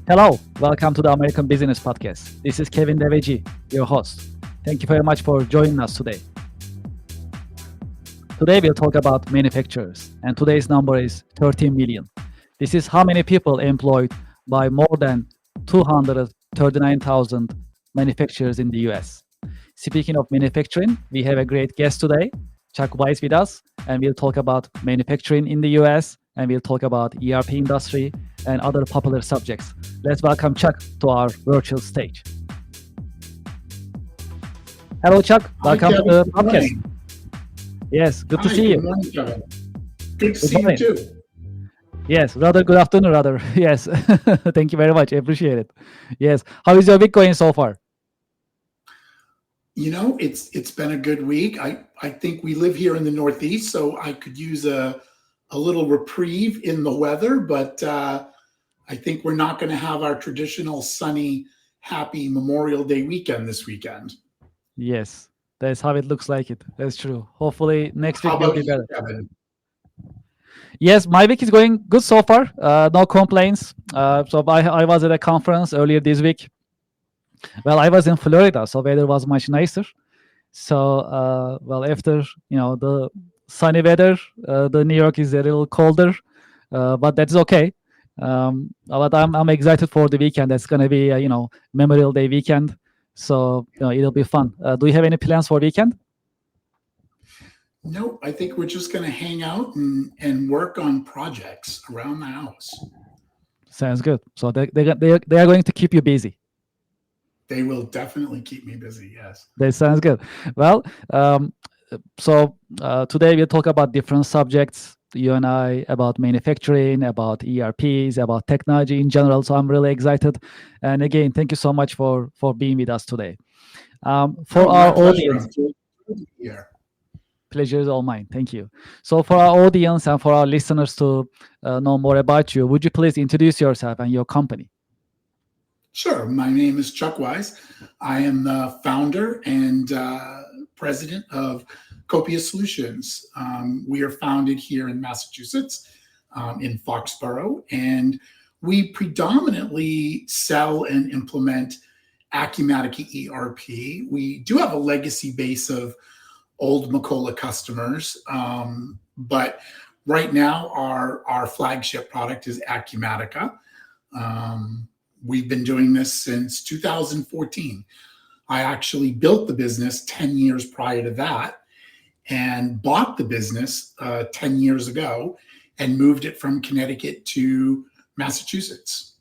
Hello, welcome to the American Business Podcast. This is Kevin Deveji, your host. Thank you very much for joining us today. Today we'll talk about manufacturers, and today's number is 13 million. This is how many people employed by more than 239,000 manufacturers in the US. Speaking of manufacturing, we have a great guest today, Chuck Weiss with us, and we'll talk about manufacturing in the US, and we'll talk about ERP industry and other popular subjects. Let's welcome Chuck to our virtual stage. Hello, Chuck. Hi, Welcome to Kevin. the Good podcast. morning. Yes, good to Hi, see good you. morning, Kevin. Good to Good see you morning. too. Yes, rather good afternoon, rather. Yes. Thank you very much. I appreciate it. Yes. How is your week going so far? It's been a good week. I think we live here in the Northeast, so I could use a little reprieve in the weather, but I think we're not going to have our traditional sunny, happy Memorial Day weekend this weekend. Yes, that's how it looks like it. That's true. Hopefully next How week will about be you, better. Kevin? Yes, my week is going good so far. No complaints. So I was at a conference earlier this week. Well, I was in Florida, so weather was much nicer. So after the sunny weather, the New York is a little colder, but that's okay. But I'm excited for the weekend. That's gonna be Memorial Day weekend, so it'll be fun. Do you have any plans for weekend? No, I think we're just going to hang out and work on projects around the house. Sounds good. So they are going to keep you busy. They will definitely keep me busy. Yes. That sounds good. Well, today we'll talk about different subjects, you and I, about manufacturing, about ERPs, about technology in general. So I'm really excited. And again, thank you so much for being with us today. For Oh, my our pleasure. audience, I'm thrilled to be here. pleasure is all mine. Thank you. So for our audience and for our listeners to know more about you, would you please introduce yourself and your company? Sure. My name is Chuck Wise. I am the founder and president of Copia Solutions. We are founded here in Massachusetts, in Foxborough, and we predominantly sell and implement Acumatica ERP. We do have a legacy base of old Macola customers, but right now our flagship product is Acumatica. We've been doing this since 2014. I actually built the business 10 years prior to that and bought the business 10 years ago and moved it from Connecticut to Massachusetts.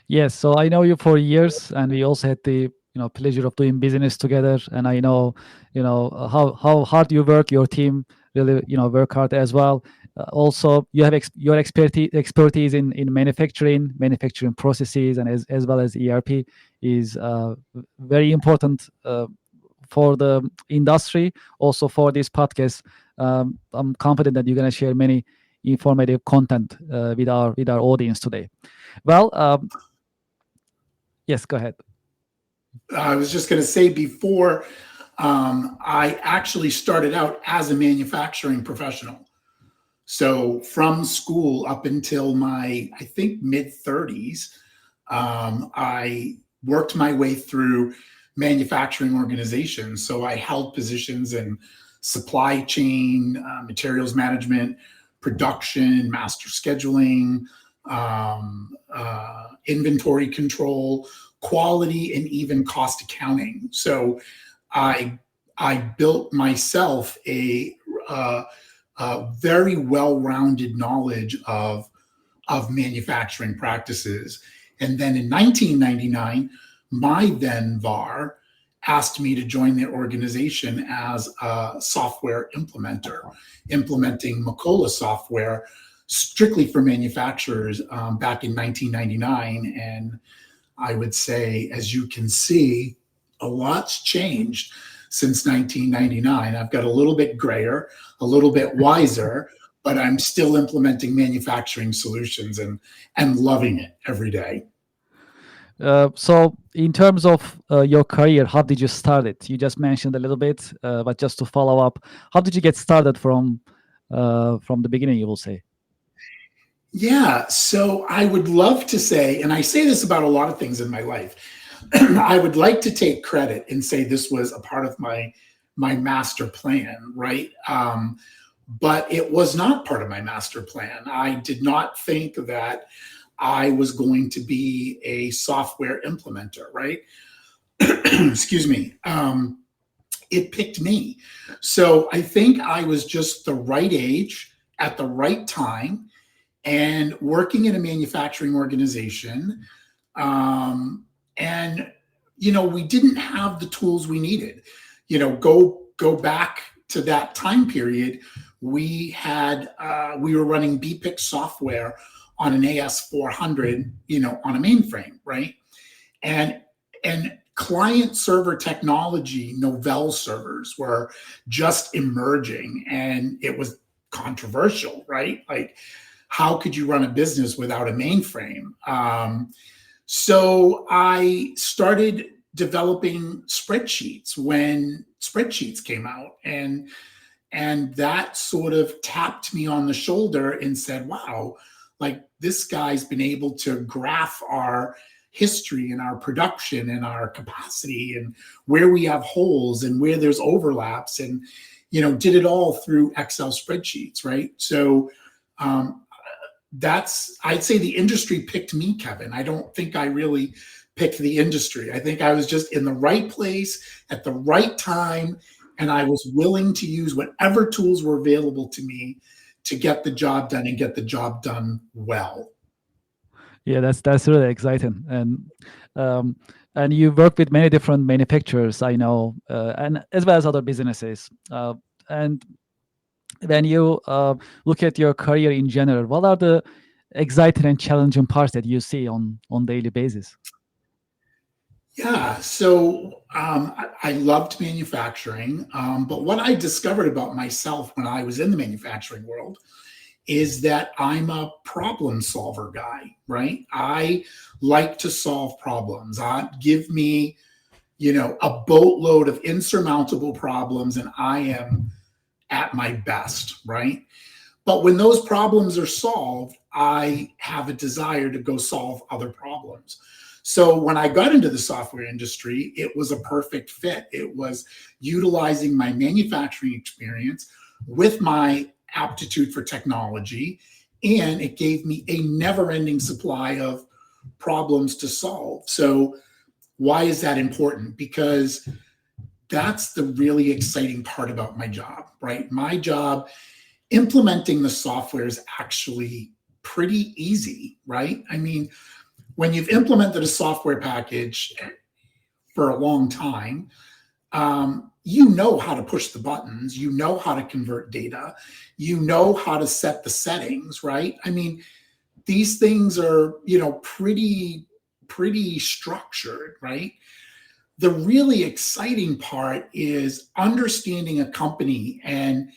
Yes, so I know you for years, and we also had the pleasure of doing business together. And I know how hard you work. Your team really work hard as well. Also, you have your expertise in manufacturing processes, and as well as ERP is very important for the industry. Also for this podcast, I'm confident that you're going to share many informative content with our audience today. Well, yes, go ahead. I was just going to say before, I actually started out as a manufacturing professional. So from school up until my, I think, mid 30s, I worked my way through manufacturing organizations. So I held positions in supply chain, materials management, production, master scheduling, inventory control, quality, and even cost accounting. So I built myself a very well-rounded knowledge of manufacturing practices. And then in 1999, my then VAR asked me to join their organization as a software implementer, implementing Macola software strictly for manufacturers back in 1999. And I would say, as you can see, a lot's changed since 1999. I've got a little bit grayer, a little bit wiser, but I'm still implementing manufacturing solutions and loving it every day. So in terms of your career, how did you start it? You just mentioned a little bit, but just to follow up, how did you get started from the beginning, you will say? Yeah. So I would love to say, and I say this about a lot of things in my life, I would like to take credit and say this was a part of my master plan, right? But it was not part of my master plan. I did not think that I was going to be a software implementer, right? Excuse me. It picked me. So I think I was just the right age at the right time and working in a manufacturing organization. Um, and we didn't have the tools we needed. Go back to that time period. We were running BPIC software on an AS400, on a mainframe, right? And client server technology, Novell servers were just emerging, and it was controversial, right? Like, how could you run a business without a mainframe? So I started developing spreadsheets when spreadsheets came out, and that sort of tapped me on the shoulder and said, wow, like, this guy's been able to graph our history and our production and our capacity and where we have holes and where there's overlaps, and did it all through Excel spreadsheets, right? So um, I'd say the industry picked me, Kevin. I don't think I really picked the industry. I think I was just in the right place at the right time, and I was willing to use whatever tools were available to me to get the job done and get the job done well. Yeah, that's really exciting, um, and you work with many different manufacturers, I know, and as well as other businesses. And when you look at your career in general, what are the exciting and challenging parts that you see on daily basis? Yeah, so I loved manufacturing, but what I discovered about myself when I was in the manufacturing world is that I'm a problem solver guy, right? I like to solve problems. Give me, a boatload of insurmountable problems, and I am at my best, right? But when those problems are solved, I have a desire to go solve other problems. So when I got into the software industry, it was a perfect fit. It was utilizing my manufacturing experience with my aptitude for technology, and it gave me a never ending supply of problems to solve. So, why is that important? Because that's the really exciting part about my job, right? My job, implementing the software, is actually pretty easy, right? I mean, when you've implemented a software package for a long time, you know how to push the buttons, you know how to convert data, you know how to set the settings, right? I mean, these things are, pretty structured, right? The really exciting part is understanding a company and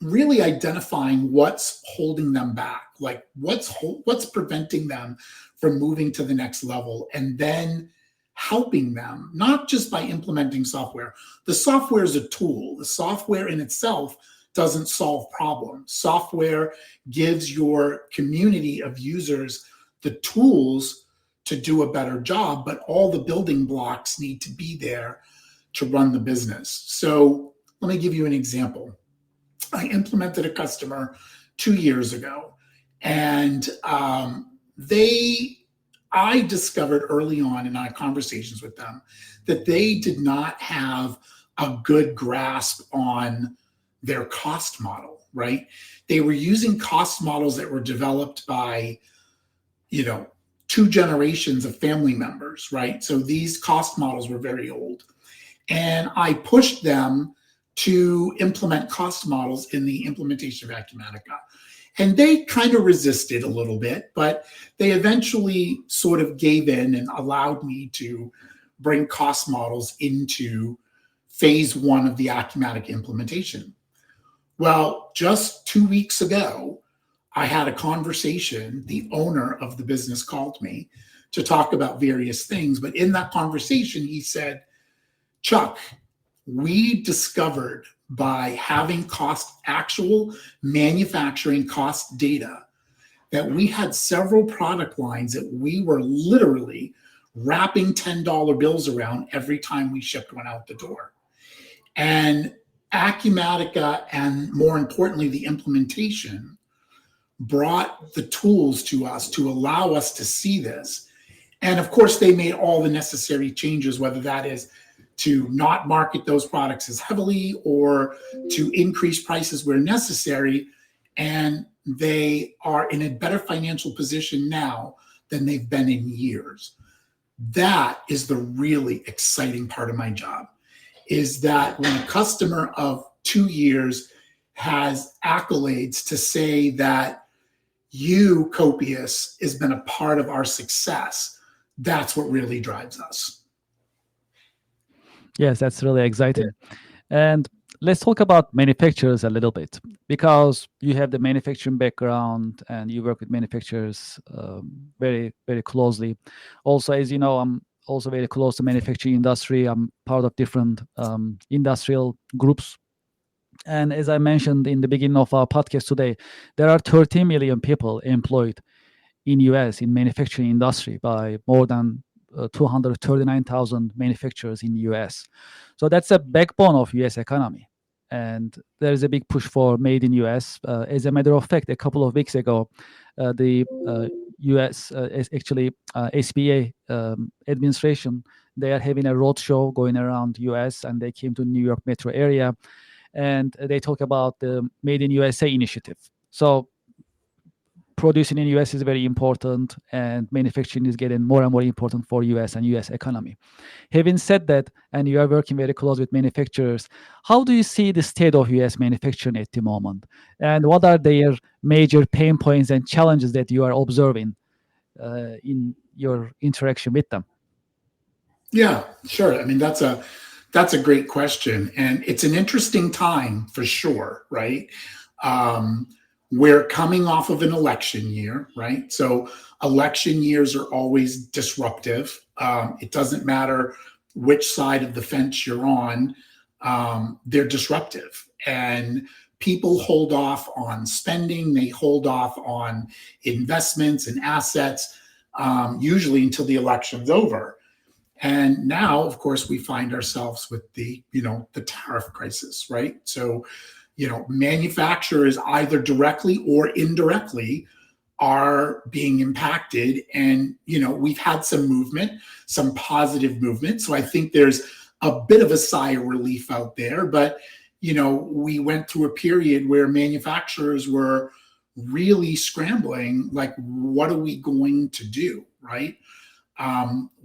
really identifying what's holding them back, like what's preventing them from moving to the next level, and then helping them, not just by implementing software. The software is a tool. The software in itself doesn't solve problems. Software gives your community of users the tools to do a better job, but all the building blocks need to be there to run the business. So let me give you an example. I implemented a customer 2 years ago, and I discovered early on in our conversations with them that they did not have a good grasp on their cost model, right? They were using cost models that were developed by, you know, two generations of family members, right? So these cost models were very old. And I pushed them to implement cost models in the implementation of Acumatica. And they kind of resisted a little bit, but they eventually sort of gave in and allowed me to bring cost models into phase one of the Acumatica implementation. Well, just 2 weeks ago, I had a conversation. The owner of the business called me to talk about various things. But in that conversation, he said, Chuck, we discovered by having actual manufacturing cost data that we had several product lines that we were literally wrapping $10 bills around every time we shipped one out the door. And Acumatica, and more importantly, the implementation, brought the tools to us to allow us to see this. And of course, they made all the necessary changes, whether that is to not market those products as heavily or to increase prices where necessary. And they are in a better financial position now than they've been in years. That is the really exciting part of my job, is that when a customer of 2 years has accolades to say that you, Copious, has been a part of our success, that's what really drives us. Yes, that's really exciting. And let's talk about manufacturers a little bit, because you have the manufacturing background and you work with manufacturers very, very closely. Also, as you know, I'm also very close to manufacturing industry. I'm part of different industrial groups. And as I mentioned in the beginning of our podcast today, there are 13 million people employed in US in manufacturing industry by more than 239,000 manufacturers in US. So that's a backbone of US economy. And there is a big push for made in US. As a matter of fact, a couple of weeks ago, the US, actually SBA administration, they are having a roadshow going around US, and they came to New York metro area, and they talk about the Made in USA initiative. So producing in US is very important, and manufacturing is getting more and more important for US and US economy. Having said that, and you are working very close with manufacturers, how do you see the state of US manufacturing at the moment? And what are their major pain points and challenges that you are observing in your interaction with them? Yeah, sure. I mean, that's a great question, and it's an interesting time for sure, right? Um, we're coming off of an election year, right? So election years are always disruptive. It doesn't matter which side of the fence you're on; they're disruptive, and people hold off on spending. They hold off on investments and assets, usually until the election's over. And now, of course, we find ourselves with the tariff crisis, right? So, manufacturers either directly or indirectly are being impacted. And, we've had some movement, some positive movement. So I think there's a bit of a sigh of relief out there. But, we went through a period where manufacturers were really scrambling, like, what are we going to do, right?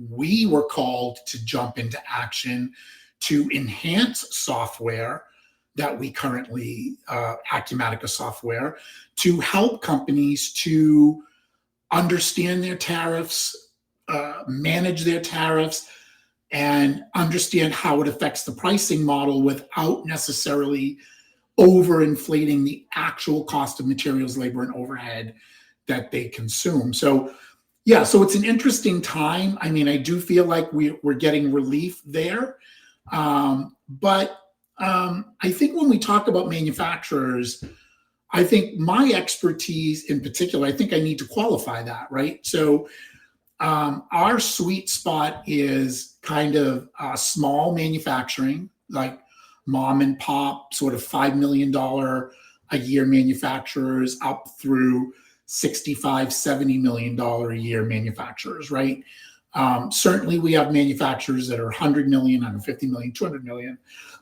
We were called to jump into action to enhance software that we currently, Acumatica software, to help companies to understand their tariffs, manage their tariffs, and understand how it affects the pricing model without necessarily overinflating the actual cost of materials, labor, and overhead that they consume. So yeah, so it's an interesting time. I mean, I do feel like we're getting relief there. But I think when we talk about manufacturers, I think my expertise in particular, I think I need to qualify that, right? So our sweet spot is kind of small manufacturing, like mom and pop, sort of $5 million a year manufacturers up through 65, $70 million a year manufacturers, right? Certainly we have manufacturers that are 100 million, 150 million, 200 million,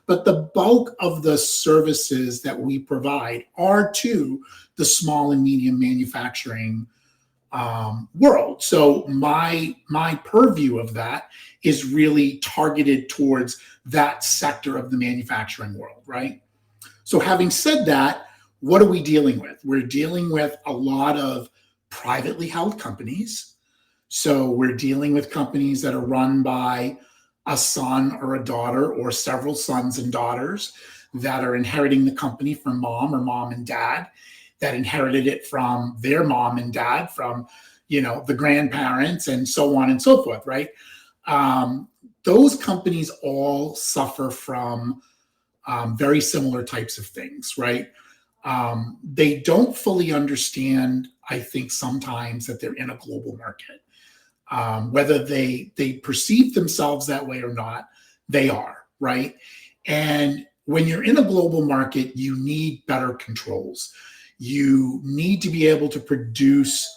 but the bulk of the services that we provide are to the small and medium manufacturing world. So my purview of that is really targeted towards that sector of the manufacturing world, right? So having said that, what are we dealing with? We're dealing with a lot of privately held companies. So we're dealing with companies that are run by a son or a daughter or several sons and daughters that are inheriting the company from mom or mom and dad, that inherited it from their mom and dad, from the grandparents, and so on and so forth, right? Those companies all suffer from very similar types of things, right? They don't fully understand, I think, sometimes that they're in a global market. Whether they perceive themselves that way or not, they are, right? And when you're in a global market, you need better controls. You need to be able to produce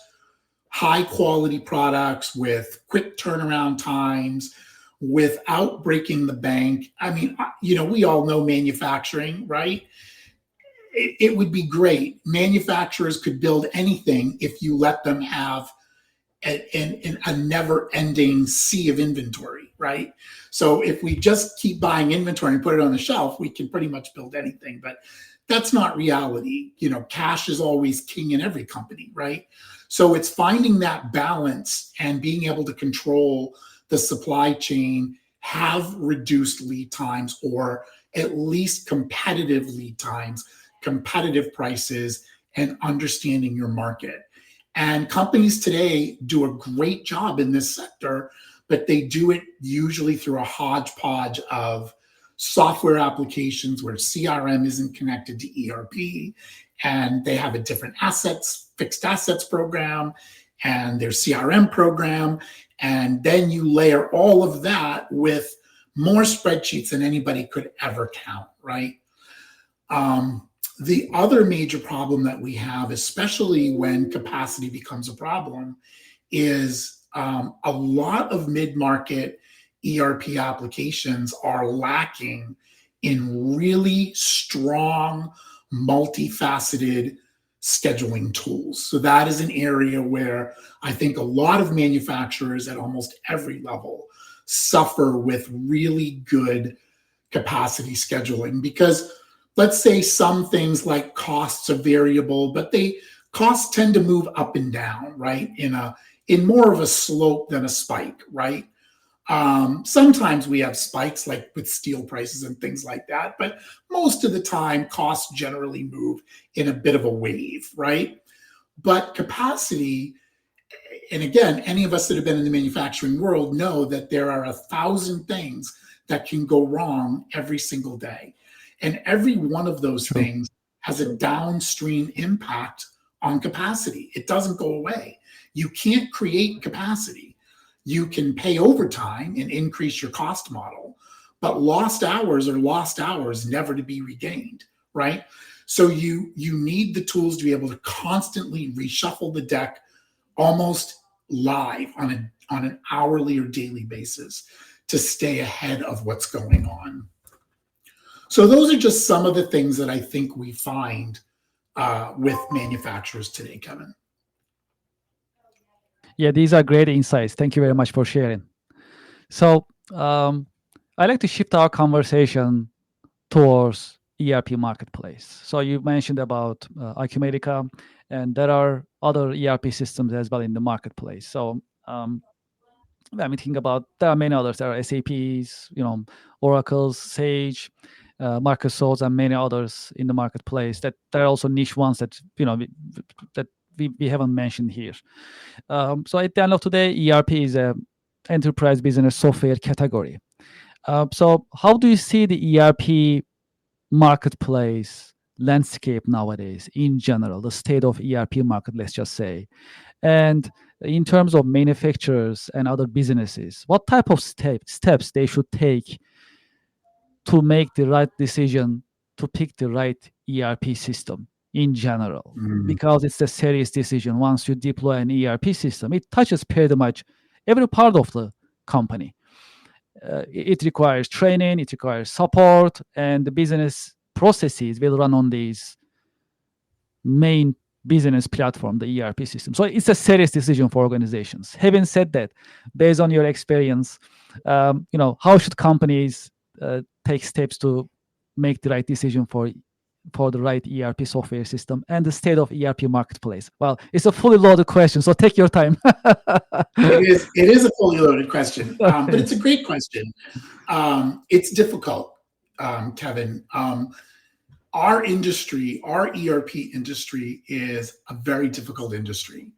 high quality products with quick turnaround times without breaking the bank. I mean, we all know manufacturing, right? It would be great. Manufacturers could build anything if you let them have a never ending sea of inventory, right? So if we just keep buying inventory and put it on the shelf, we can pretty much build anything. But that's not reality. Cash is always king in every company, right? So it's finding that balance and being able to control the supply chain, have reduced lead times, or at least competitive lead times, competitive prices, and understanding your market. And companies today do a great job in this sector, but they do it usually through a hodgepodge of software applications where CRM isn't connected to ERP, and they have a different fixed assets program, and their CRM program. And then you layer all of that with more spreadsheets than anybody could ever count, right? The other major problem that we have, especially when capacity becomes a problem, is a lot of mid-market ERP applications are lacking in really strong, multifaceted scheduling tools. So that is an area where I think a lot of manufacturers at almost every level suffer with really good capacity scheduling, because let's say some things like costs are variable, but costs tend to move up and down, right? In more of a slope than a spike, right? Sometimes we have spikes like with steel prices and things like that, but most of the time costs generally move in a bit of a wave, right? But capacity, and again, any of us that have been in the manufacturing world know that there are 1,000 things that can go wrong every single day. And every one of those True. things has a downstream impact on capacity. It doesn't go away. You can't create capacity. You can pay overtime and increase your cost model, but lost hours are lost hours, never to be regained, right? So you need the tools to be able to constantly reshuffle the deck almost live on an hourly or daily basis to stay ahead of what's going on. So those are just some of the things that I think we find with manufacturers today, Kevin. Yeah, these are great insights. Thank you very much for sharing. So I'd like to shift our conversation towards ERP marketplace. So you mentioned about Icumedica, and there are other ERP systems as well in the marketplace. So I mean, think about, there are many others. There are SAPs, Oracle's, Sage, Microsoft, and many others in the marketplace. That there are also niche ones that we haven't mentioned here. So at the end of today, ERP is a enterprise business software category. So how do you see the ERP marketplace landscape nowadays in general, the state of ERP market, let's just say? And in terms of manufacturers and other businesses, what type of steps they should take to make the right decision to pick the right ERP system in general? Because it's a serious decision. Once you deploy an ERP system, it touches pretty much every part of the company. It requires training, it requires support, and the business processes will run on these main business platform, the ERP system. So it's a serious decision for organizations. Having said that, based on your experience, how should companies take steps to make the right decision for the right ERP software system and the state of ERP marketplace? Well, it's a fully loaded question, so take your time. It is a fully loaded question, but it's a great question. It's difficult, Kevin. Our industry, our ERP industry, is a very difficult industry.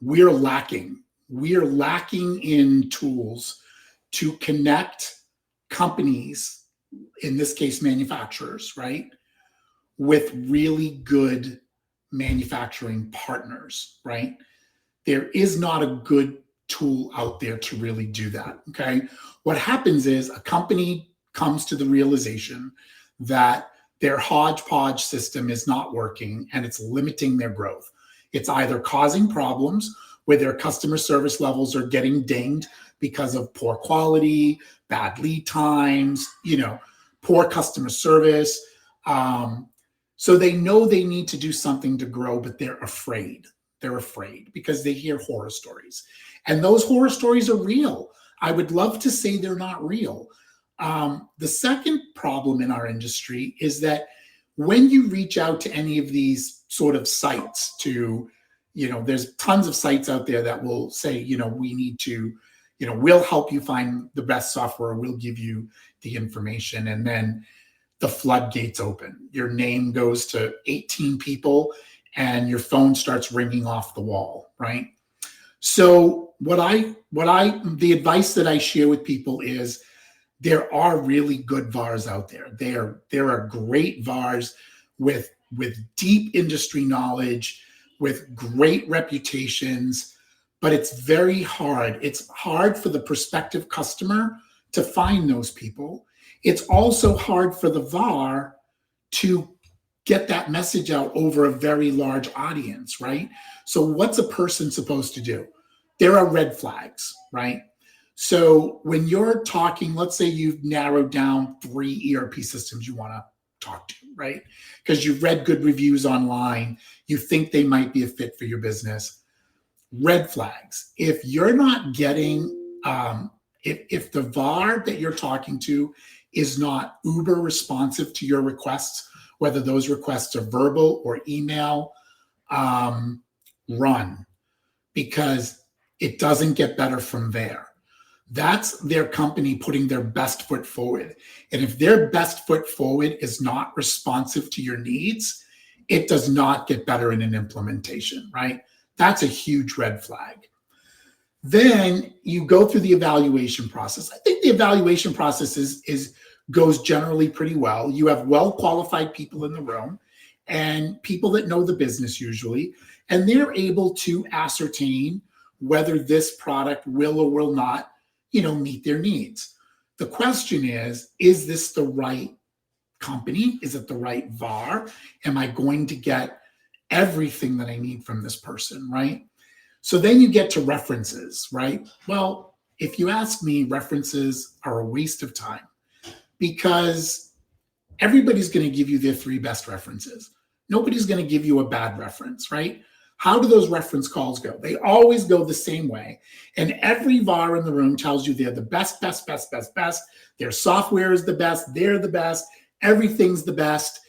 We are lacking in tools to connect companies, in this case manufacturers, right, with really good manufacturing partners, right? There is not a good tool out there to really do that. Okay. What happens is a company comes to the realization that their hodgepodge system is not working and it's limiting their growth. It's either causing problems where their customer service levels are getting dinged because of poor quality, bad lead times, poor customer service. So they know they need to do something to grow, but they're afraid. They're afraid because they hear horror stories. And those horror stories are real. I would love to say they're not real. The second problem in our industry is that when you reach out to any of these sort of sites there's tons of sites out there that will say, we need to, we'll help you find the best software. We'll give you the information. And then the floodgates open. Your name goes to 18 people and your phone starts ringing off the wall, right? So the advice that I share with people is there are really good VARs out there. There are great VARs with deep industry knowledge, with great reputations, but it's very hard. It's hard for the prospective customer to find those people. It's also hard for the VAR to get that message out over a very large audience, right? So what's a person supposed to do? There are red flags, right? So when you're talking, let's say you've narrowed down 3 ERP systems you want to talk to, right? Because you've read good reviews online, you think they might be a fit for your business. Red flags. If you're not getting, if the VAR that you're talking to is not uber responsive to your requests, whether those requests are verbal or email, run, because it doesn't get better from there. That's their company putting their best foot forward. And if their best foot forward is not responsive to your needs, it does not get better in an implementation, right? That's a huge red flag. Then you go through the evaluation process. I think the evaluation process goes generally pretty well. You have well-qualified people in the room and people that know the business usually, and they're able to ascertain whether this product will or will not, meet their needs. The question is this the right company? Is it the right VAR? Am I going to get everything that I need from this person, right? So then you get to references, right? Well, if you ask me, references are a waste of time because everybody's going to give you their 3 best references. Nobody's going to give you a bad reference, right? How do those reference calls go? They always go the same way. And every VAR in the room tells you they're the best. Their software is the best. They're the best. Everything's the best.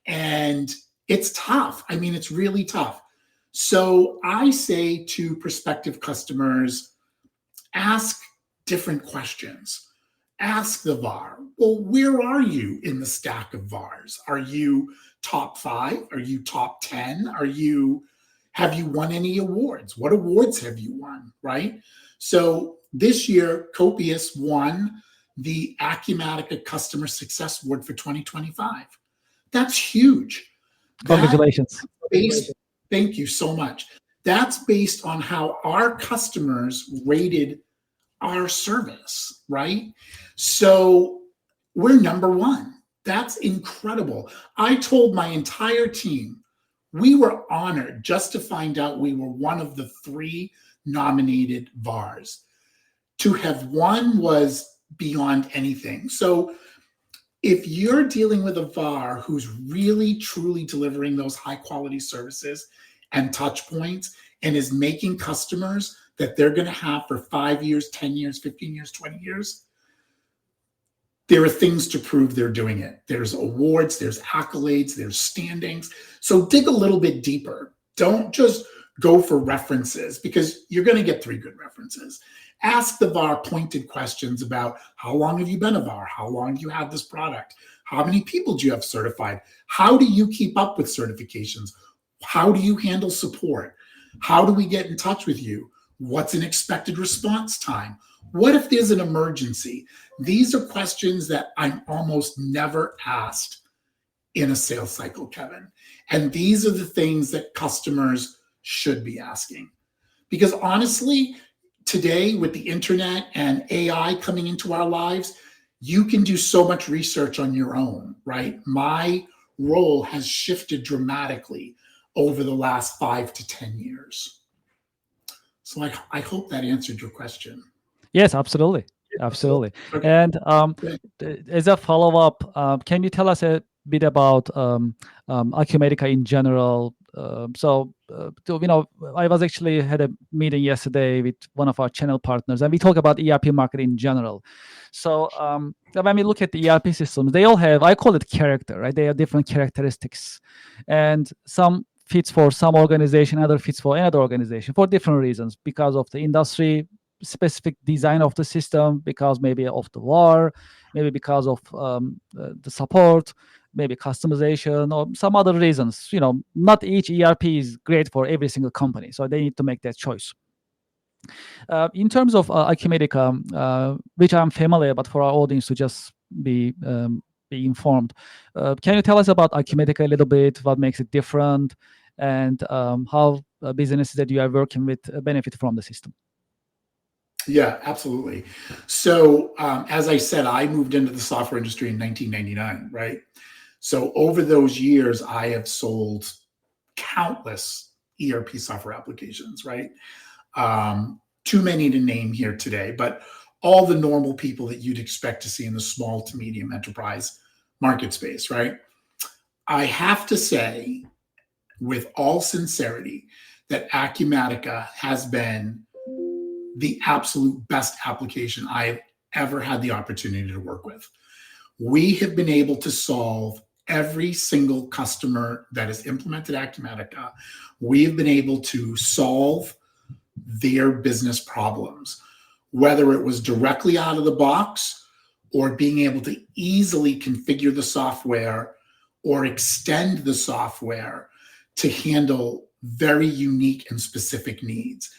And it's tough. I mean, it's really tough. So I say to prospective customers, ask different questions. Ask the VAR, well, where are you in the stack of VARs? Are you top 5? Are you top 10? Have you won any awards? What awards have you won, right? So this year, Copious won the Acumatica Customer Success Award for 2025. That's huge. Congratulations. Thank you so much. That's based on how our customers rated our service, right? So we're number 1. That's incredible. I told my entire team, we were honored just to find out we were one of the 3 nominated VARs. To have won was beyond anything. So if you're dealing with a VAR who's really, truly delivering those high quality services and touch points and is making customers that they're going to have for 5 years, 10 years, 15 years, 20 years, there are things to prove they're doing it. There's awards, there's accolades, there's standings. So dig a little bit deeper. Don't just go for references because you're going to get 3 good references. Ask the VAR pointed questions about how long have you been a VAR? How long have you had this product? How many people do you have certified? How do you keep up with certifications? How do you handle support? How do we get in touch with you? What's an expected response time? What if there's an emergency? These are questions that I'm almost never asked in a sales cycle, Kevin. And these are the things that customers should be asking. Because honestly, today with the internet and AI coming into our lives, you can do so much research on your own, right? My role has shifted dramatically over the last 5 to 10 years. So I hope that answered your question. Yes, absolutely. Absolutely. Okay. And as a follow-up, can you tell us a bit about Acumatica in general? I was actually had a meeting yesterday with one of our channel partners, and we talk about ERP market in general. So when we look at the ERP systems, they all have, I call it character, right? They have different characteristics, and some fits for some organization, other fits for another organization for different reasons, because of the industry specific design of the system, because maybe of the war, maybe because of the support, maybe customization, or some other reasons. Not each ERP is great for every single company, so they need to make that choice. In terms of Acumatica, which I'm familiar, but for our audience to just be informed, can you tell us about Acumatica a little bit? What makes it different, and how businesses that you are working with benefit from the system? Yeah, absolutely. So, as I said, I moved into the software industry in 1999, right? So, over those years, I have sold countless ERP software applications, right? Too many to name here today, but all the normal people that you'd expect to see in the small to medium enterprise market space, right? I have to say, with all sincerity, that Acumatica has been the absolute best application I've ever had the opportunity to work with. We have been able to solve every single customer that has implemented Acumatica. We have been able to solve their business problems, whether it was directly out of the box or being able to easily configure the software or extend the software to handle very unique and specific needs.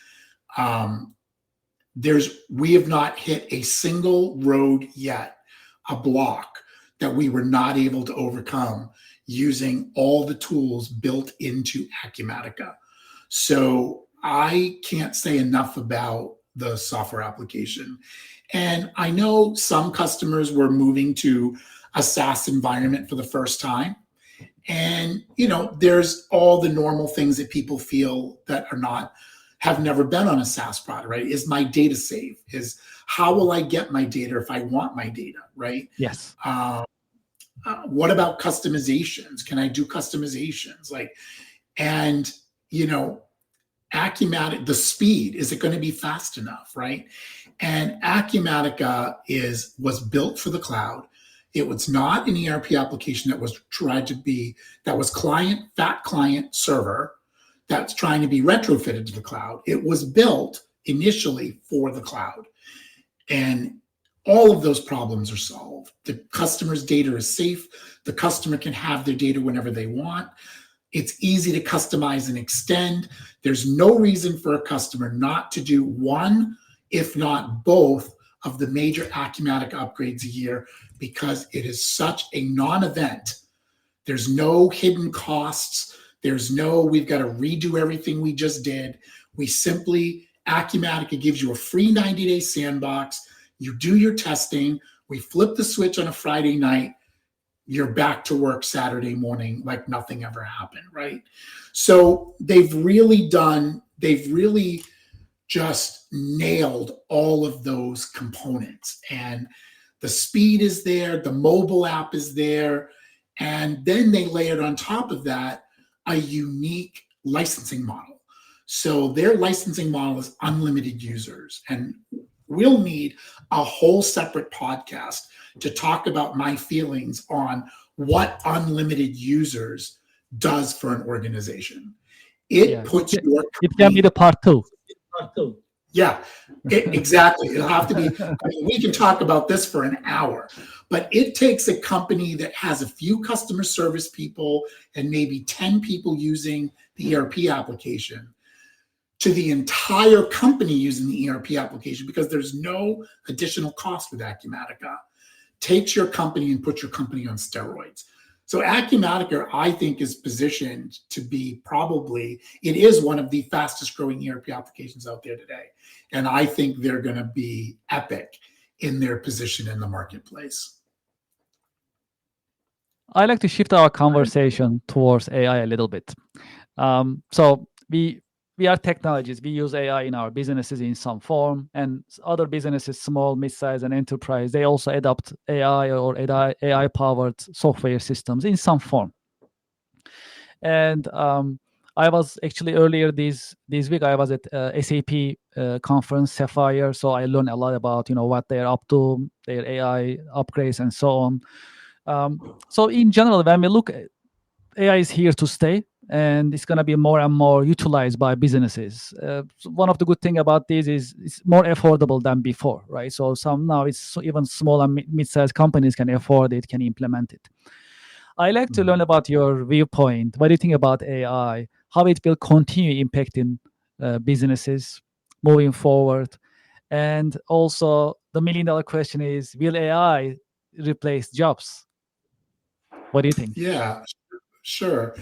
We have not hit a single road yet, a block that we were not able to overcome using all the tools built into Acumatica. So I can't say enough about the software application. And I know some customers were moving to a SaaS environment for the first time. And, there's all the normal things that people feel that have never been on a SaaS product, right? Is my data safe? Is how will I get my data if I want my data, right? Yes. What about customizations? Can I do customizations? Acumatica, the speed, is it going to be fast enough, right? And Acumatica was built for the cloud. It was not an ERP application that was fat client server that's trying to be retrofitted to the cloud. It was built initially for the cloud. And all of those problems are solved. The customer's data is safe. The customer can have their data whenever they want. It's easy to customize and extend. There's no reason for a customer not to do one, if not both, of the major Acumatica upgrades a year, because it is such a non-event. There's no hidden costs. We've got to redo everything we just did. Acumatica gives you a free 90-day sandbox. You do your testing. We flip the switch on a Friday night. You're back to work Saturday morning like nothing ever happened, right? So they've really just nailed all of those components. And the speed is there. The mobile app is there. And then they layered on top of that a unique licensing model. So their licensing model is unlimited users. And we'll need a whole separate podcast to talk about my feelings on what unlimited users does for an organization. It can be the part two. Yeah, exactly. It'll have to be. We can talk about this for an hour, but it takes a company that has a few customer service people and maybe 10 people using the ERP application to the entire company using the ERP application, because there's no additional cost with Acumatica. Takes your company and puts your company on steroids. So Acumatica, I think, is positioned to be it is one of the fastest growing ERP applications out there today. And I think they're going to be epic in their position in the marketplace. I like to shift our conversation towards AI a little bit. So we are technologists. We use AI in our businesses in some form, and other businesses, small, mid-size, and enterprise, they also adopt AI or AI-powered software systems in some form. And I was actually earlier this week, I was at SAP conference Sapphire, so I learned a lot about what they're up to, their AI upgrades, and so on. So in general, when we look, AI is here to stay, and it's going to be more and more utilized by businesses. So one of the good thing about this is it's more affordable than before, right? So now it's even small and mid-sized companies can afford it, can implement it. I like to learn about your viewpoint. What do you think about AI? How it will continue impacting businesses moving forward? And also, the $1 million question is: will AI replace jobs? What do you think? Yeah, sure.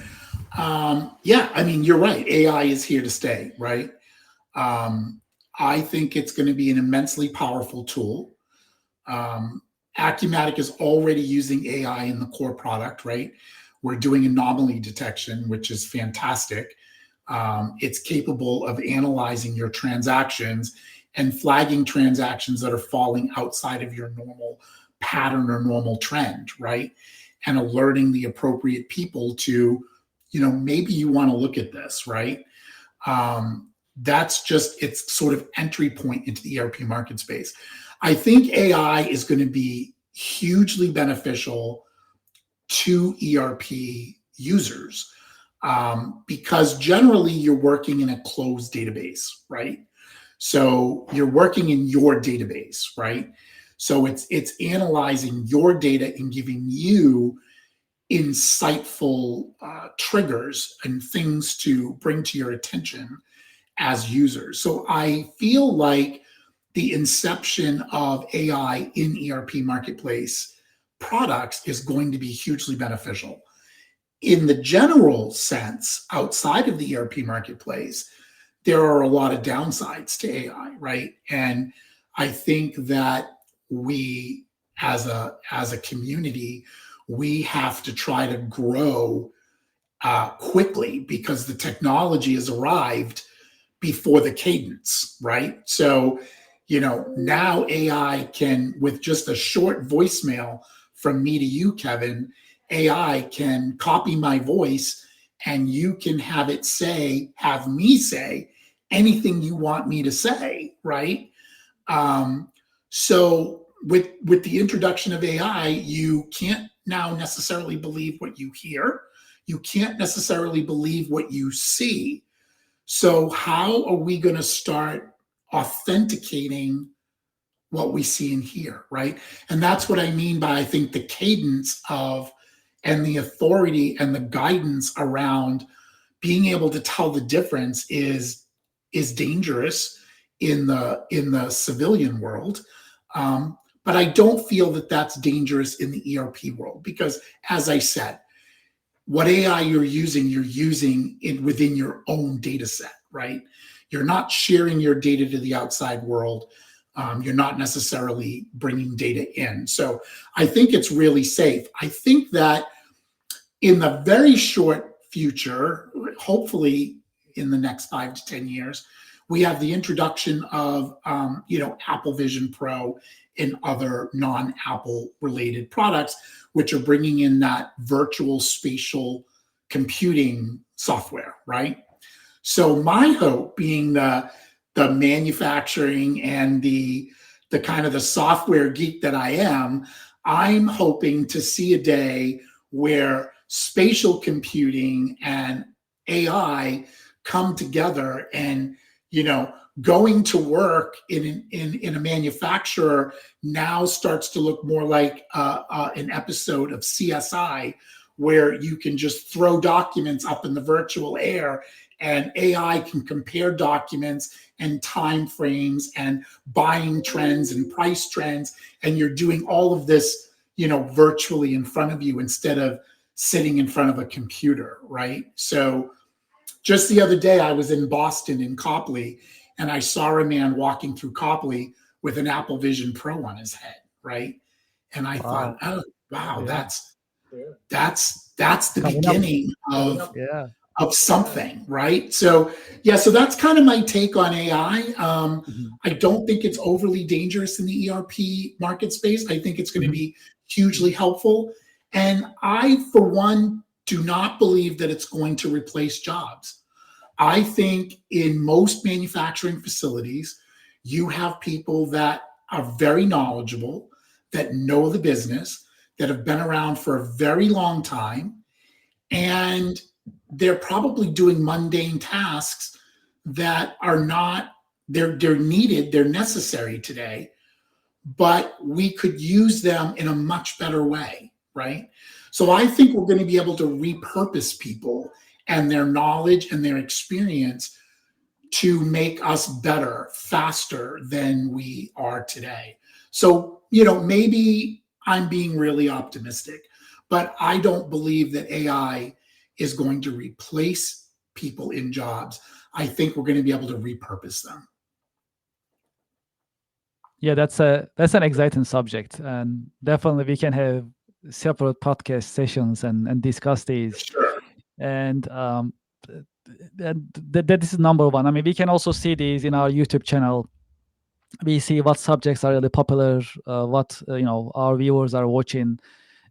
Yeah, I mean, you're right. AI is here to stay, right? Um, I think it's going to be an immensely powerful tool. Um, Acumatic is already using AI in the core product, right? We're doing anomaly detection, which is fantastic. It's capable of analyzing your transactions and flagging transactions that are falling outside of your normal pattern or normal trend, right? And alerting the appropriate people to, maybe you want to look at this, right? That's just its sort of entry point into the ERP market space. I think AI is going to be hugely beneficial to ERP users because generally you're working in a closed database, right? So you're working in your database, right? So it's analyzing your data and giving you insightful triggers and things to bring to your attention as users. So I feel like the inception of AI in ERP marketplace products is going to be hugely beneficial. In the general sense, outside of the ERP marketplace, there are a lot of downsides to AI, right? And I think that we, as a community, we have to try to grow quickly because the technology has arrived before the cadence, right? So, now AI can, with just a short voicemail from me to you, Kevin, AI can copy my voice and you can have me say anything you want me to say, right? So with the introduction of AI, you can't now necessarily believe what you hear. You can't necessarily believe what you see. So how are we going to start authenticating what we see and hear, right? And that's what I mean by, I think, the cadence of and the authority and the guidance around being able to tell the difference is dangerous in the civilian world. But I don't feel that that's dangerous in the ERP world because, as I said, what AI you're using it within your own data set, right? You're not sharing your data to the outside world. You're not necessarily bringing data in. So I think it's really safe. I think that in the very short future, hopefully in the next 5 to 10 years, we have the introduction of, Apple Vision Pro and other non-Apple related products, which are bringing in that virtual spatial computing software, right? So my hope, being the manufacturing and the kind of the software geek that I am, I'm hoping to see a day where spatial computing and AI come together and, going to work in a manufacturer now starts to look more like an episode of CSI, where you can just throw documents up in the virtual air and AI can compare documents and time frames and buying trends and price trends. And you're doing all of this, virtually in front of you instead of sitting in front of a computer, right? So just the other day, I was in Boston in Copley, and I saw a man walking through Copley with an Apple Vision Pro on his head, right? And I thought, Wow. oh wow, Yeah. that's the Coming up. beginning Yeah. of something, right? So yeah, so that's kind of my take on AI. Mhm. I don't think it's overly dangerous in the ERP market space. I think it's going to Mhm. be hugely helpful, and I, for one, do not believe that it's going to replace jobs. I think in most manufacturing facilities, you have people that are very knowledgeable, that know the business, that have been around for a very long time, and they're probably doing mundane tasks that are not they're needed, they're necessary today, but we could use them in a much better way, right? So I think we're going to be able to repurpose people and their knowledge and their experience to make us better, faster than we are today. So, maybe I'm being really optimistic, but I don't believe that AI is going to replace people in jobs. I think we're going to be able to repurpose them. Yeah, that's an exciting subject, and definitely we can have separate podcast sessions and discuss these. Sure. And th- that is number one. I mean, we can also see these in our YouTube channel. We see what subjects are really popular, what our viewers are watching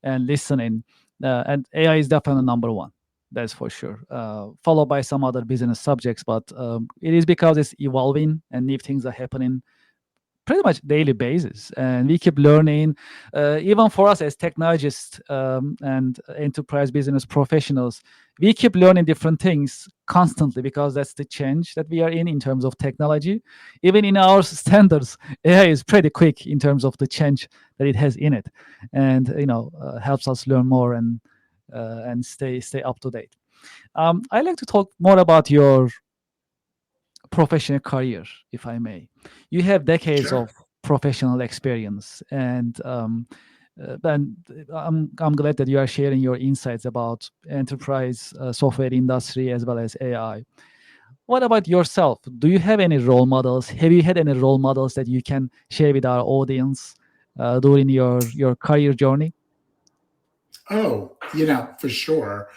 and listening, and AI is definitely number one. That's for sure. Followed by some other business subjects, but it is because it's evolving and new things are happening pretty much daily basis, and we keep learning. Even for us as technologists and enterprise business professionals, we keep learning different things constantly because that's the change that we are in terms of technology. Even in our standards, AI is pretty quick in terms of the change that it has in it, and helps us learn more and stay up to date. I'd like to talk more about your professional career, if I may. You have decades Sure. of professional experience, and I'm glad that you are sharing your insights about enterprise software industry as well as AI. What about yourself? Do you have any role models? Have you had any role models that you can share with our audience during your career journey? Oh, for sure.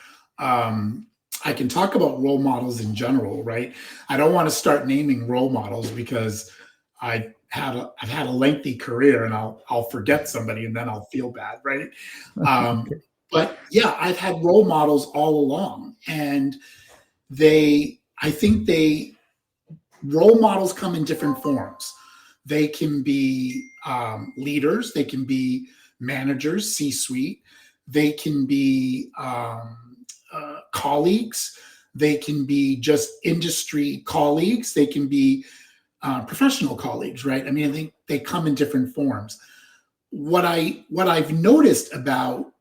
I can talk about role models in general, right? I don't want to start naming role models because I've had a lengthy career, and I'll forget somebody and then I'll feel bad, right? Okay. But yeah, I've had role models all along, and I think role models come in different forms. They can be leaders, they can be managers, C-suite, they can be colleagues, they can be just industry colleagues, they can be professional colleagues, right? I mean, they come in different forms. What I've noticed about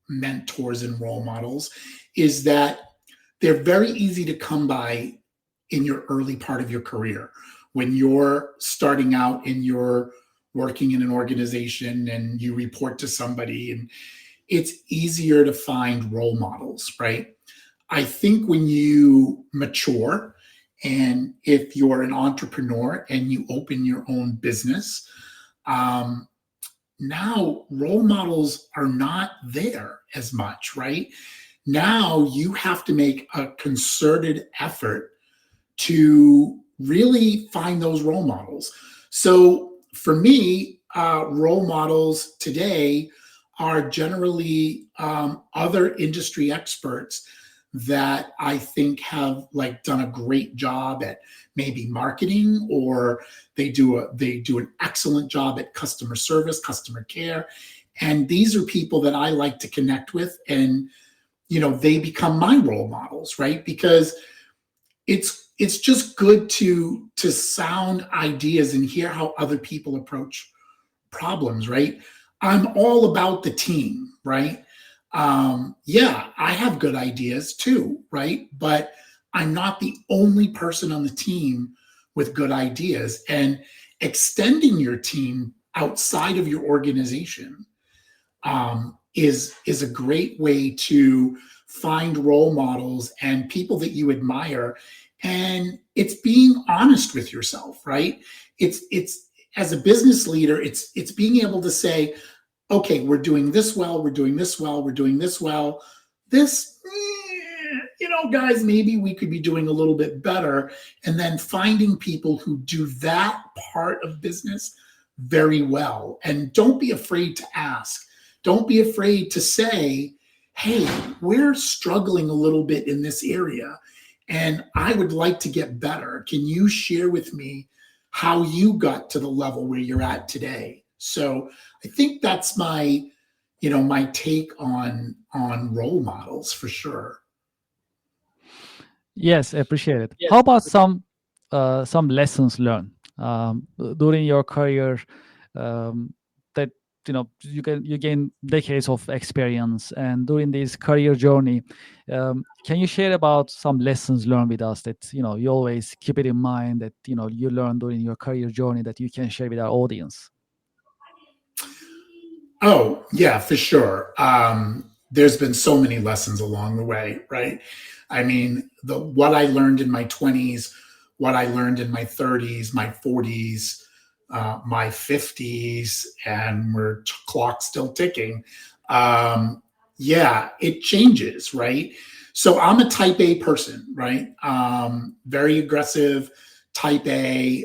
mentors and role models is that they're very easy to come by in your early part of your career when you're starting out and you're working in an organization and you report to somebody, and it's easier to find role models, right? I think when you mature, and if you're an entrepreneur and you open your own business, um, now role models are not there as much, right? Now you have to make a concerted effort to really find those role models. So for me, role models today are generally other industry experts that I think have like done a great job at maybe marketing, or they do an excellent job at customer service, customer care. And these are people that I like to connect with, and they become my role models, right? Because it's just good to sound ideas and hear how other people approach problems, right? I'm all about the team, right? Yeah, I have good ideas too, right? But I'm not the only person on the team with good ideas. And extending your team outside of your organization is a great way to find role models and people that you admire. And it's being honest with yourself, right? It's as a business leader, it's being able to say, okay, we're doing this well, we're doing this well, we're doing this well. This, guys, maybe we could be doing a little bit better. And then finding people who do that part of business very well. And don't be afraid to ask. Don't be afraid to say, hey, we're struggling a little bit in this area, and I would like to get better. Can you share with me how you got to the level where you're at today? So I think that's my take on role models for sure. Yes, appreciate it. How about some lessons learned during your career, that you gain decades of experience, and during this career journey, can you share about some lessons learned with us that you always keep it in mind, that you learned during your career journey, that you can share with our audience? Oh, yeah, for sure. There's been so many lessons along the way, right? I mean, the what I learned in my 20s, what I learned in my 30s, my 40s, my 50s, and we're clock still ticking. Yeah, it changes, right? So I'm a type A person, right? Very aggressive, type A,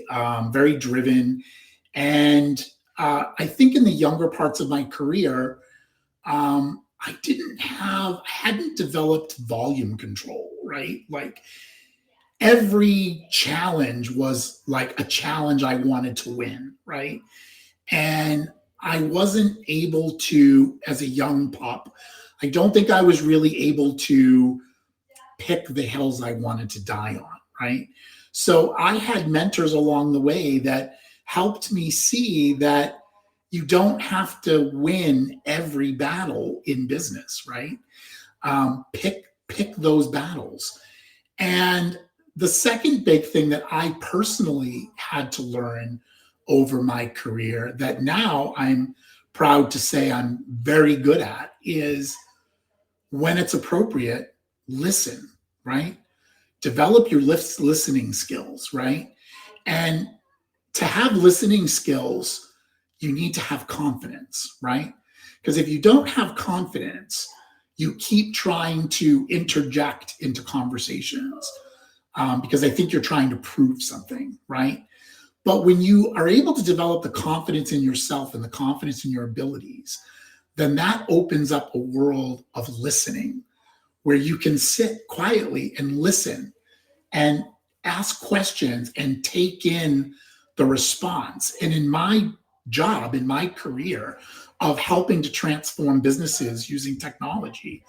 very driven. And I think in the younger parts of my career, I hadn't developed volume control, right? Like every challenge was like a challenge I wanted to win, right? And I wasn't able to, as a young pup, I don't think I was really able to pick the hills I wanted to die on, right? So I had mentors along the way that helped me see that you don't have to win every battle in business, right? Pick those battles. And the second big thing that I personally had to learn over my career, that now I'm proud to say I'm very good at, is when it's appropriate, listen, right? Develop your listening skills, right? And to have listening skills, you need to have confidence, right? Because if you don't have confidence, you keep trying to interject into conversations, because I think you're trying to prove something, right? But when you are able to develop the confidence in yourself and the confidence in your abilities, then that opens up a world of listening where you can sit quietly and listen and ask questions and take in the response. And in my job, in my career of helping to transform businesses using technology,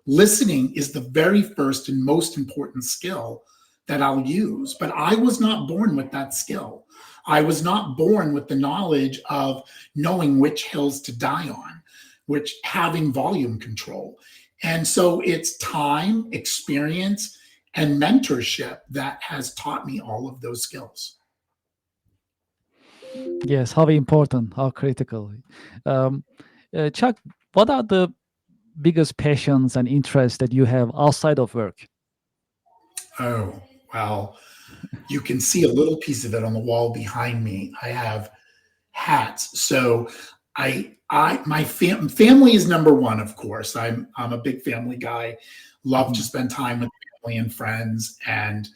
listening is the very first and most important skill that I'll use. But I was not born with that skill. I was not born with the knowledge of knowing which hills to die on, which having volume control. And so it's time, experience, and mentorship that has taught me all of those skills. Yes, how important, how critical. um, Chuck, what are the biggest passions and interests that you have outside of work? Oh, well, you can see a little piece of it on the wall behind me. I have hats. So my family is number one, of course. I'm a big family guy. Love to Mhm. spend time with family and friends, and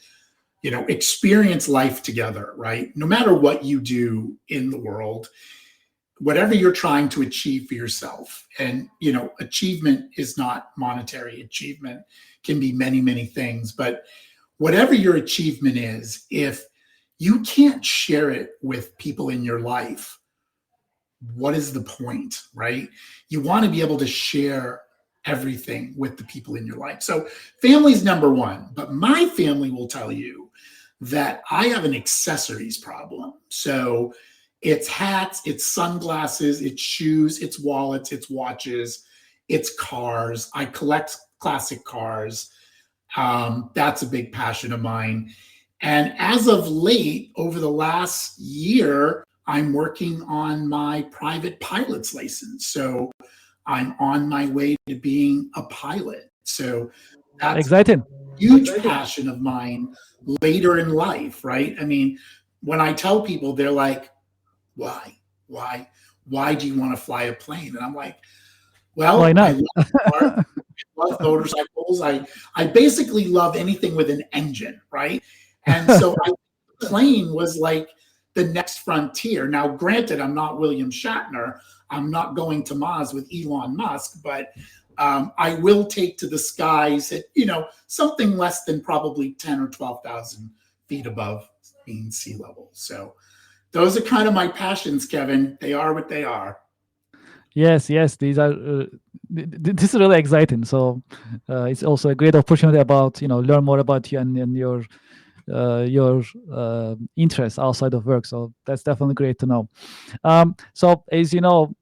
experience life together, right? No matter what you do in the world, whatever you're trying to achieve for yourself, and achievement is not monetary. Achievement can be many, many things, but whatever your achievement is, if you can't share it with people in your life, what is the point, right? You want to be able to share everything with the people in your life. So family's number one, but my family will tell you that I have an accessories problem. So it's hats, it's sunglasses, it's shoes, it's wallets, it's watches, it's cars. I collect classic cars. That's a big passion of mine. And as of late, over the last year, I'm working on my private pilot's license. So I'm on my way to being a pilot. So that's Exciting. a huge passion of mine later in life, right? I mean, when I tell people, they're like, why? Why? Why do you want to fly a plane? And I'm like, Why well, I not? love cars, love motorcycles. I basically love anything with an engine, right? And so I plane was like the next frontier. Now, granted, I'm not William Shatner. I'm not going to Mars with Elon Musk, but I will take to the skies at something less than probably 10 or 12,000 feet above mean sea level. So those are kind of my passions, Kevin. They are what they are. Yes, yes, these are. This is really exciting. So it's also a great opportunity about learn more about you and your interests outside of work. So that's definitely great to know. So as you know,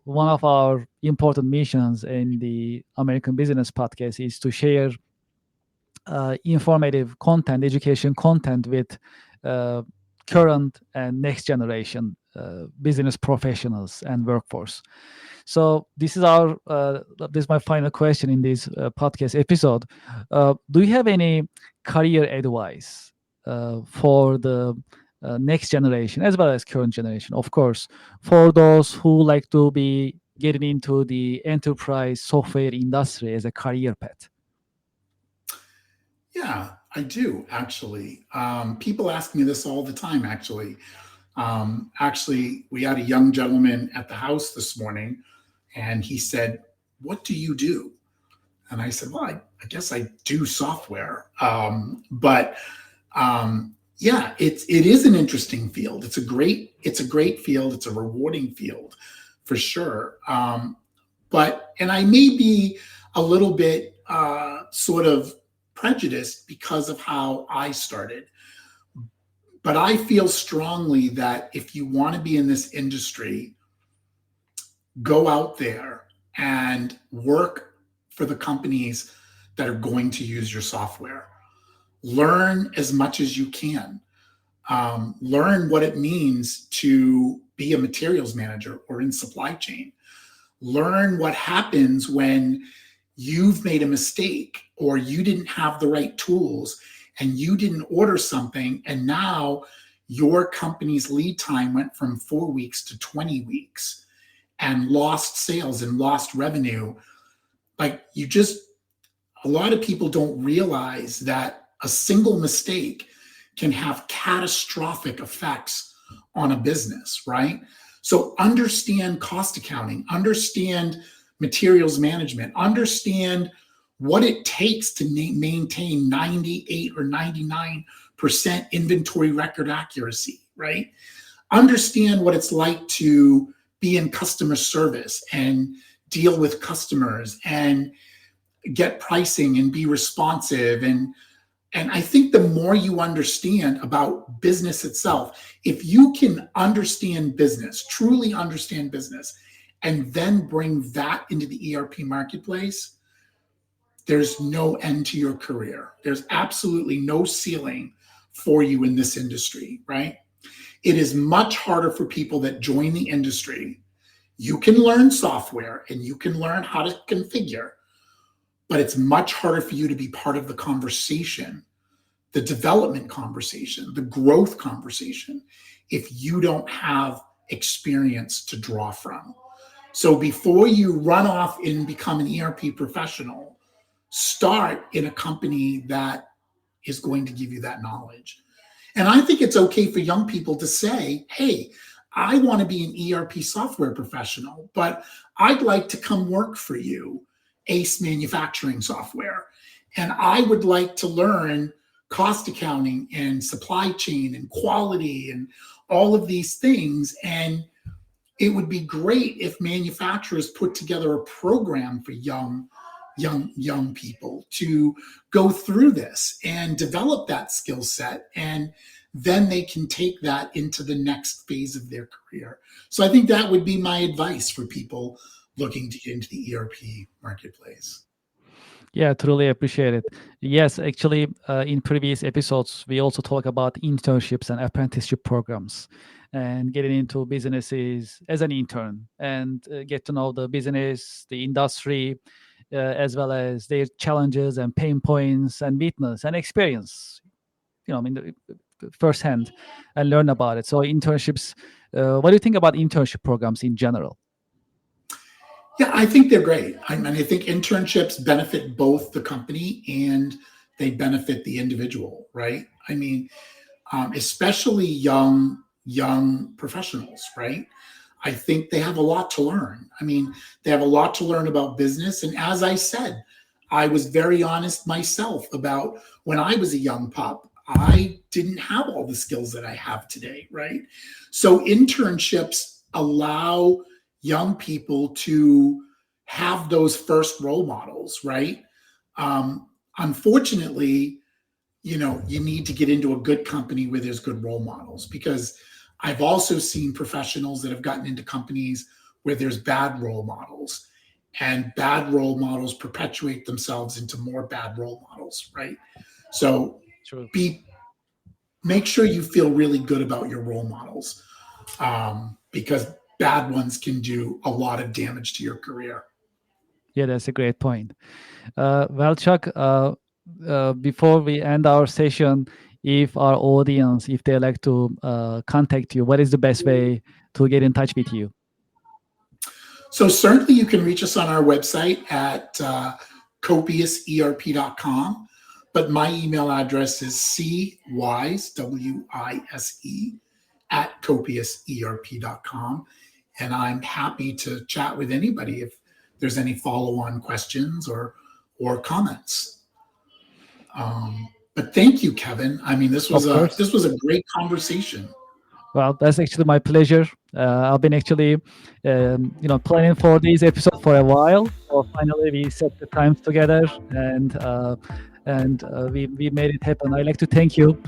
one of our important missions in the American Business Podcast is to share informative content, education content with uh, current and next generation business professionals and workforce. So this is my final question in this podcast episode. Do you have any career advice for the next generation as well as current generation? Of course, for those who like to be getting into the enterprise software industry as a career path. Yeah, I do actually. People ask me this all the time, actually. Actually, we had a young gentleman at the house this morning, and he said, "What do you do?" And I said, "Well, I guess I do software." Yeah, it is an interesting field. It's a great field. It's a rewarding field, for sure. And I may be a little bit sort of prejudiced because of how I started. But I feel strongly that if you want to be in this industry, go out there and work for the companies that are going to use your software. Learn as much as you can. Learn what it means to be a materials manager or in supply chain. Learn what happens when you've made a mistake or you didn't have the right tools and you didn't order something, and now your company's lead time went from 4 weeks to 20 weeks and lost sales and lost revenue. Like, a lot of people don't realize that a single mistake can have catastrophic effects on a business, right? So understand cost accounting, understand materials management, understand what it takes to maintain 98 or 99% inventory record accuracy, right? Understand what it's like to be in customer service and deal with customers and get pricing and be responsive. And I think the more you understand about business itself, if you can understand business, truly understand business, and then bring that into the ERP marketplace, there's no end to your career. There's absolutely no ceiling for you in this industry, right? It is much harder for people that join the industry. You can learn software and you can learn how to configure, but it's much harder for you to be part of the conversation, the development conversation, the growth conversation, if you don't have experience to draw from. So before you run off and become an ERP professional, start in a company that is going to give you that knowledge. And I think it's okay for young people to say, hey, I want to be an ERP software professional, but I'd like to come work for you, Ace Manufacturing Software. And I would like to learn cost accounting and supply chain and quality and all of these things. And it would be great if manufacturers put together a program for young people to go through this and develop that skill set, and then they can take that into the next phase of their career. So I think that would be my advice for people looking to get into the ERP marketplace. Yeah, truly appreciate it. Yes, actually, in previous episodes, we also talk about internships and apprenticeship programs and getting into businesses as an intern and get to know the business, the industry, as well as their challenges and pain points and weakness and experience, I mean, firsthand and learn about it. So, internships, what do you think about internship programs in general? Yeah, I think they're great. I mean, I think internships benefit both the company and they benefit the individual, right? I mean, especially young professionals, right? I think they have a lot to learn. I mean, they have a lot to learn about business. And as I said, I was very honest myself about when I was a young pup. I didn't have all the skills that I have today, right? So internships allow young people to have those first role models, right? Unfortunately, you need to get into a good company where there's good role models, because I've also seen professionals that have gotten into companies where there's bad role models, and bad role models perpetuate themselves into more bad role models, right? So True. be make sure you feel really good about your role models, because bad ones can do a lot of damage to your career. Yeah, that's a great point. Well, Chuck, before we end our session, if our audience, if they like to contact you, what is the best way to get in touch with you? So certainly you can reach us on our website at copiousERP.com. But my email address is cwise, W-I-S-E, at copiousERP.com. And I'm happy to chat with anybody if there's any follow-on questions or comments. But thank you, Kevin. I mean, this was Of a course. this was a great conversation. Well, that's actually my pleasure. I've been actually, planning for this episode for a while. So finally, we set the times together, and we made it happen. I'd like to thank you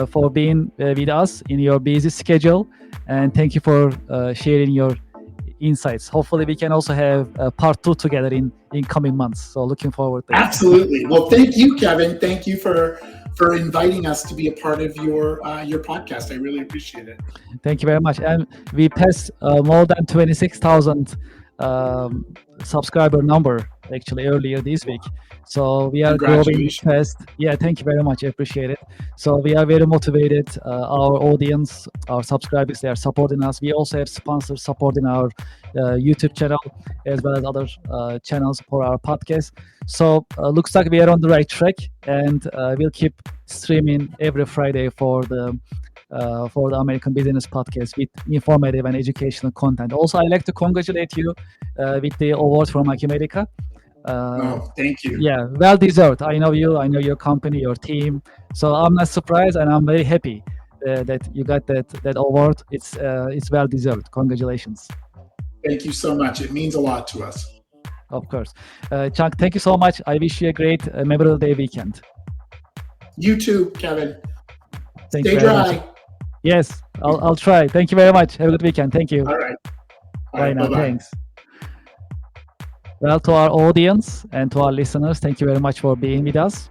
for being with us in your busy schedule, and thank you for sharing your insights. Hopefully, we can also have part two together in coming months. So looking forward to it. Absolutely. Well, thank you, Kevin. Thank you for inviting us to be a part of your podcast. I really appreciate it. Thank you very much. And we passed more than 26,000 subscriber number actually earlier this week. So we are growing Congratulations. fast. Yeah, thank you very much. I appreciate it. So we are very motivated. Our audience, our subscribers, they are supporting us. We also have sponsors supporting our YouTube channel as well as other channels for our podcast. So looks like we are on the right track, and we'll keep streaming every Friday for the American Business Podcast with informative and educational content. Also, I'd like to congratulate you with the award from America. Oh, thank you. Yeah, well deserved. I know you, I know your company, your team. So I'm not surprised, and I'm very happy that you got that award. It's well deserved. Congratulations. Thank you so much. It means a lot to us. Of course. Chuck, thank you so much. I wish you a great Memorial Day weekend. You too, Kevin. Thank you Stay very much. dry. Yes, I'll try. Thank you very much. Have a good weekend. Thank you. All right. All Bye right. now. Bye-bye. Thanks. Well, to our audience and to our listeners, thank you very much for being with us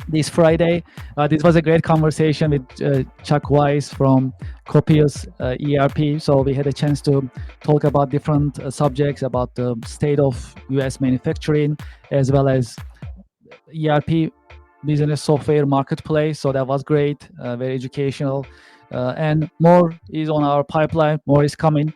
this Friday. This was a great conversation with Chuck Weiss from Copious ERP. So we had a chance to talk about different subjects about the state of US manufacturing as well as ERP business software marketplace. So that was great, very educational. And more is on our pipeline, more is coming.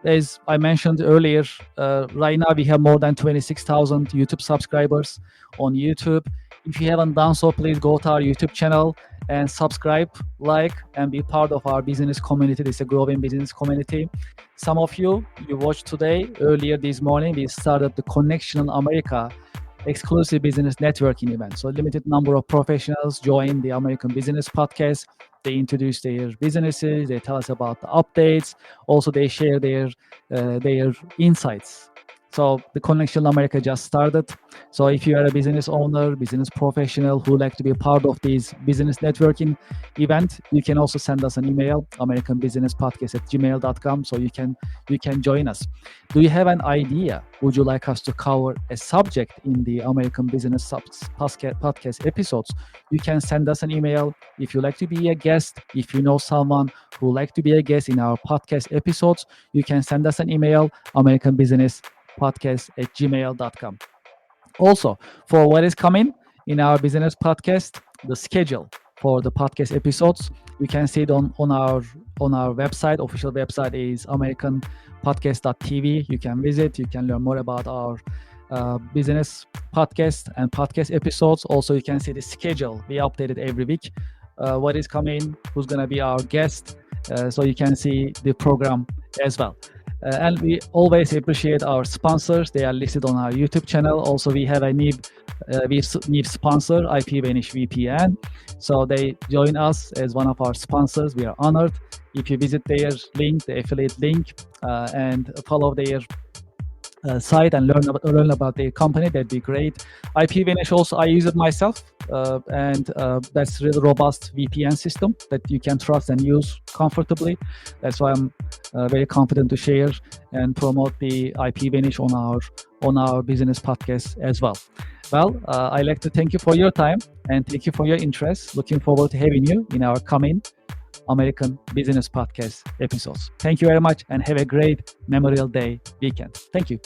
As I mentioned earlier, right now we have more than 26,000 YouTube subscribers on YouTube. If you haven't done so, please go to our YouTube channel and subscribe, like, and be part of our business community. This is a growing business community. Some of you watched today, earlier this morning, we started the Connection America exclusive business networking event. So a limited number of professionals join the American Business Podcast. They introduce their businesses. They tell us about the updates. Also, they share their insights. So the Connection America just started. So if you are a business owner, business professional who like to be a part of this business networking event, you can also send us an email, americanbusinesspodcast@gmail.com, so you can join us. Do you have an idea? Would you like us to cover a subject in the American Business podcast episodes? You can send us an email. If you like to be a guest, if you know someone who like to be a guest in our podcast episodes, you can send us an email, americanbusinesspodcast@gmail.com. Also, for what is coming in our business podcast, the schedule for the podcast episodes, you can see it on our website. Official website is americanpodcast.tv. You can visit, you can learn more about our business podcast and podcast episodes. Also, you can see the schedule. We update it every week. What is coming, who's going to be our guest, so you can see the program as well. And we always appreciate our sponsors. They are listed on our YouTube channel. Also, we have a new sponsor, IP Vanish VPN. So they join us as one of our sponsors. We are honored. If you visit their link, the affiliate link, and follow their site and learn about their company, that'd be great. IP Vanish also, I use it myself, and that's really robust VPN system that you can trust and use comfortably. That's why I'm very confident to share and promote the IP Vanish on our business podcast as well. Well, I'd like to thank you for your time and thank you for your interest. Looking forward to having you in our coming American Business Podcast episodes. Thank you very much and have a great Memorial Day weekend. Thank you.